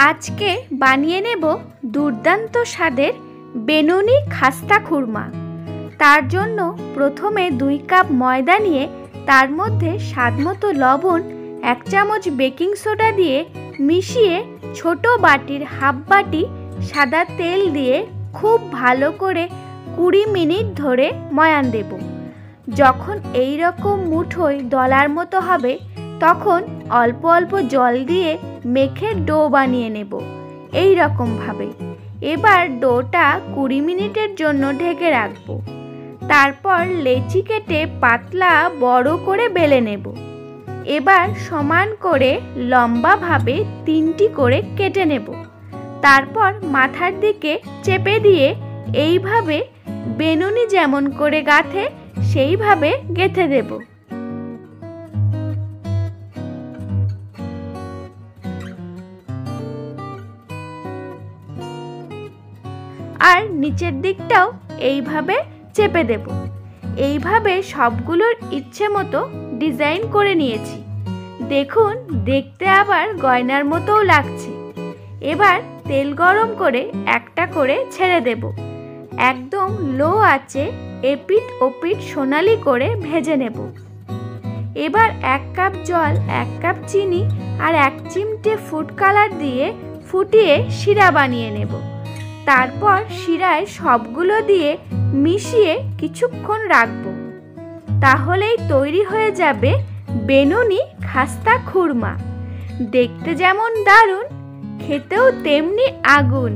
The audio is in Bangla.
আজকে বানিয়ে নেব দুর্দান্ত স্বাদের বেনুনি খাস্তা খুরমা। তার জন্য প্রথমে 2 কাপ ময়দা নিয়ে তার মধ্যে স্বাদমতো লবণ, 1 চামচ বেকিং সোডা দিয়ে মিশিয়ে ছোট বাটির হাফ বাটি সাদা তেল দিয়ে খুব ভালো করে 20 মিনিট ধরে ময়ান দেব। যখন এই রকম মুঠোয় দলার মতো হবে তখন অল্প অল্প জল দিয়ে মেখে ডো বানিয়ে নেব এই রকম ভাবে। এবার ডোটা 20 মিনিটের জন্য ঢেকে রাখবো। তারপর লেচি কেটে পাতলা বড় করে বেলে নেব। এবার সমান করে লম্বাভাবে 3টি করে কেটে নেব। তারপর মাথার দিকে চেপে দিয়ে এইভাবে বেনুনি যেমন করে গাঁথে সেইভাবে গেঁথে দেব। আর নিচের দিকটাও এইভাবে চেপে দেব। এইভাবে সবগুলোর ইচ্ছে মতো ডিজাইন করে নিয়েছি। দেখুন, দেখতে আবার গয়নার মতোও লাগছে। এবার তেল গরম করে একটা করে ছেড়ে দেব। একদম লো আঁচে এপিট ওপিট সোনালি করে ভেজে নেব। এবার 1 কাপ জল, 1 কাপ চিনি আর 1 চিমটে ফুড কালার দিয়ে ফুটিয়ে শিরা বানিয়ে নেব। তারপর শিরায় সবগুলো দিয়ে মিশিয়ে কিছুক্ষণ রাখব। তাহলেই তৈরি হয়ে যাবে বেনুনি খাস্তা খুরমা। দেখতে যেমন দারুণ, খেতেও তেমনি আগুন।